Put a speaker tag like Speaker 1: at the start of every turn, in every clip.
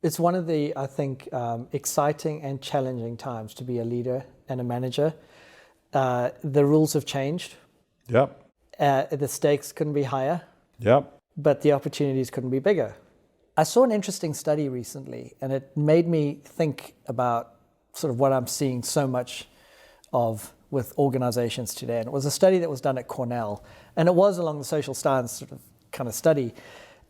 Speaker 1: It's one of the, I think, exciting and challenging times to be a leader and a manager. The rules have changed.
Speaker 2: Yep.
Speaker 1: The stakes couldn't be higher.
Speaker 2: Yep.
Speaker 1: But the opportunities couldn't be bigger. I saw an interesting study recently, and it made me think about sort of what I'm seeing so much of with organizations today. And it was a study that was done at Cornell, and it was along the social science sort of kind of study.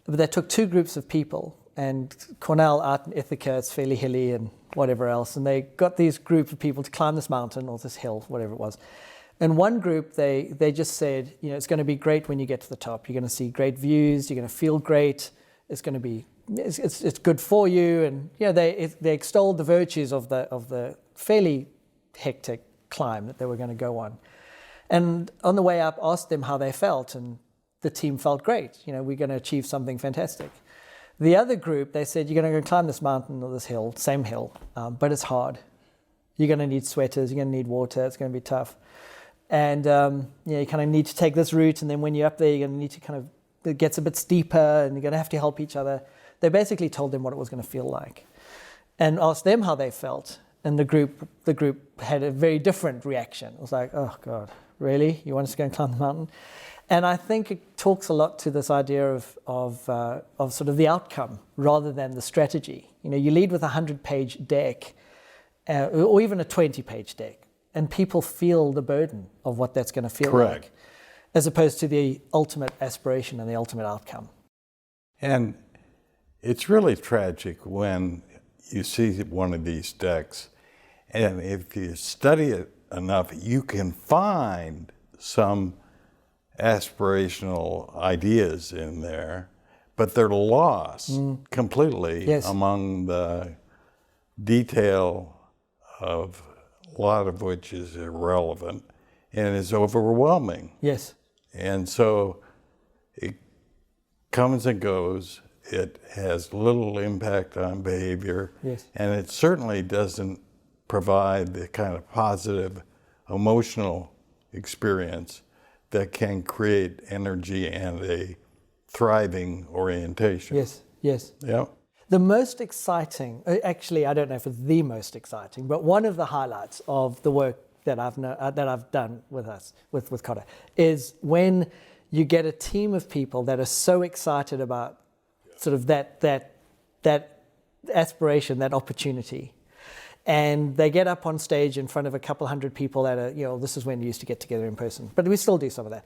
Speaker 1: But they took two groups of people, and Cornell out in Ithaca, it's fairly hilly and whatever else, and they got these group of people to climb this mountain or this hill, whatever it was. And one group, they just said, you know, it's going to be great when you get to the top. You're going to see great views. You're going to feel great. It's going to be, it's good for you. And you know, they extolled the virtues of the fairly hectic climb that they were going to go on. And on the way up, asked them how they felt, and the team felt great. You know, we're going to achieve something fantastic. The other group, they said, you're going to go climb this mountain or this hill, same hill, but it's hard. You're going to need sweaters. You're going to need water. It's going to be tough. And you kind of need to take this route, and then when you're up there, you're going to need to kind of, it gets a bit steeper, and you're going to have to help each other. They basically told them what it was going to feel like, and asked them how they felt. And the group had a very different reaction. It was like, oh God, really? You want us to go and climb the mountain? And I think it talks a lot to this idea of sort of the outcome rather than the strategy. You know, you lead with a 100-page deck, or even a 20-page deck. And people feel the burden of what that's going to feel like, as opposed to the ultimate aspiration and the ultimate outcome.
Speaker 2: And it's really tragic when you see one of these decks, and if you study it enough, you can find some aspirational ideas in there, but they're lost completely among the detail of a lot of which is irrelevant and is overwhelming.
Speaker 1: Yes.
Speaker 2: And so it comes and goes. It has little impact on behavior.
Speaker 1: Yes.
Speaker 2: And it certainly doesn't provide the kind of positive emotional experience that can create energy and a thriving orientation.
Speaker 1: Yes, yes.
Speaker 2: Yeah.
Speaker 1: The most exciting, actually, I don't know if it's the most exciting, but one of the highlights of the work that I've done with us, with Kotter, is when you get a team of people that are so excited about sort of that aspiration, that opportunity, and they get up on stage in front of a couple hundred people that are, you know, this is when we used to get together in person, but we still do some of that,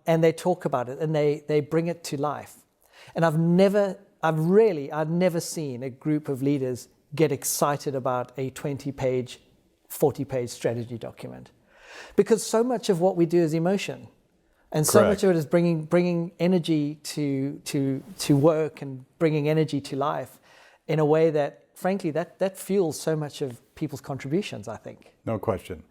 Speaker 1: and they talk about it and they bring it to life. And I've never seen a group of leaders get excited about a 20-page, 40-page strategy document, because so much of what we do is emotion, and so much of it is bringing energy to work and bringing energy to life in a way that, frankly, that fuels so much of people's contributions, I think.
Speaker 2: No question.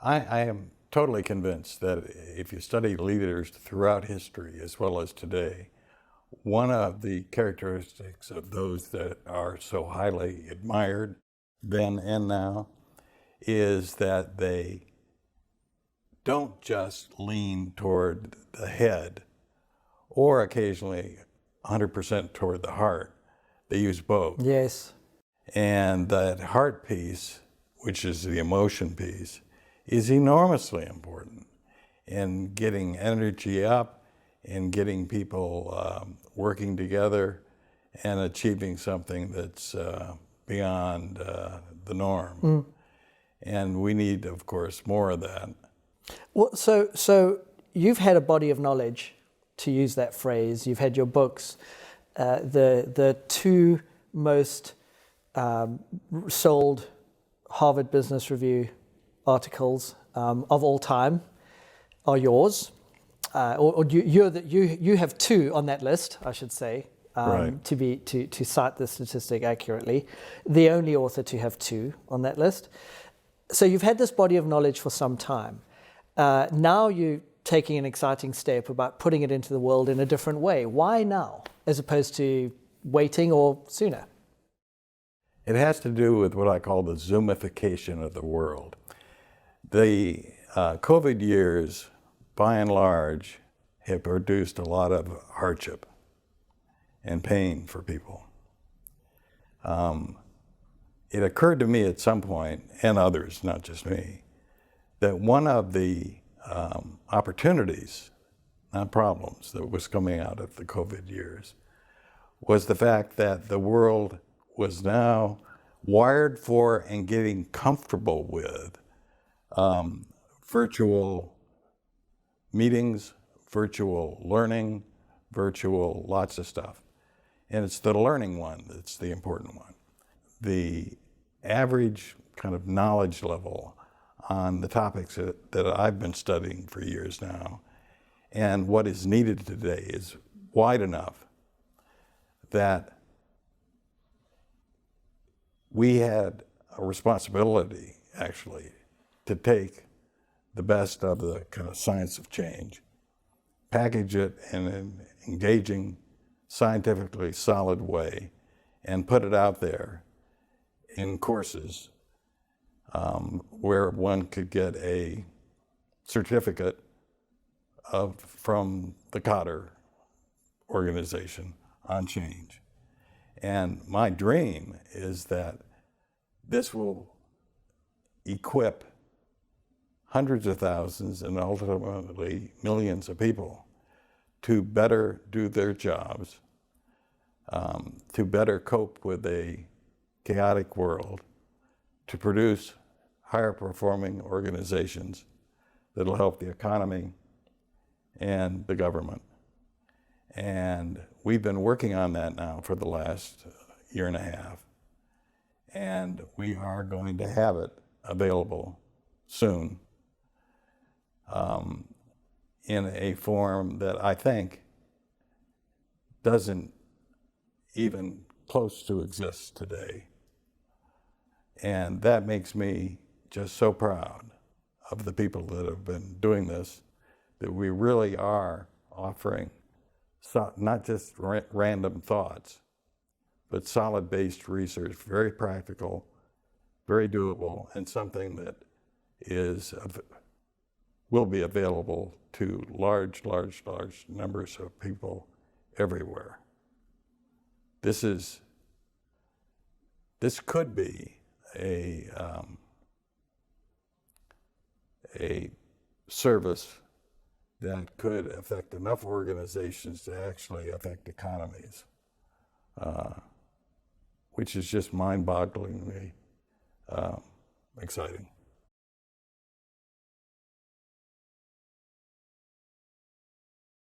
Speaker 2: I am totally convinced that if you study leaders throughout history as well as today, one of the characteristics of those that are so highly admired then and now is that they don't just lean toward the head or occasionally 100% toward the heart. They use both.
Speaker 1: Yes.
Speaker 2: And that heart piece, which is the emotion piece, is enormously important in getting energy up and getting people working together and achieving something that's beyond the norm. And we need, of course, more of that.
Speaker 1: Well, so you've had a body of knowledge, to use that phrase. You've had your books. The two most sold Harvard Business Review articles of all time are yours. You have two on that list, I should say, to cite the statistic accurately. The only author to have two on that list. So you've had this body of knowledge for some time. Now you're taking an exciting step about putting it into the world in a different way. Why now, as opposed to waiting or sooner?
Speaker 2: It has to do with what I call the Zoomification of the world. The COVID years, by and large, have produced a lot of hardship and pain for people. It occurred to me at some point, and others, not just me, that one of the opportunities, not problems, that was coming out of the COVID years was the fact that the world was now wired for and getting comfortable with virtual meetings, virtual learning, virtual lots of stuff. And it's the learning one that's the important one. The average kind of knowledge level on the topics that I've been studying for years now and what is needed today is wide enough that we had a responsibility, actually, to take the best of the kind of science of change, package it in an engaging, scientifically solid way, and put it out there in courses where one could get a certificate from the Kotter organization on change. And my dream is that this will equip hundreds of thousands and ultimately millions of people to better do their jobs, to better cope with a chaotic world, to produce higher performing organizations that'll help the economy and the government. And we've been working on that now for the last year and a half. And we are going to have it available soon in a form that I think doesn't even close to exist today. And that makes me just so proud of the people that have been doing this, that we really are offering not just random thoughts, but solid-based research, very practical, very doable, and something that will be available to large numbers of people everywhere. This could be a service that could affect enough organizations to actually affect economies, which is just mind-bogglingly exciting.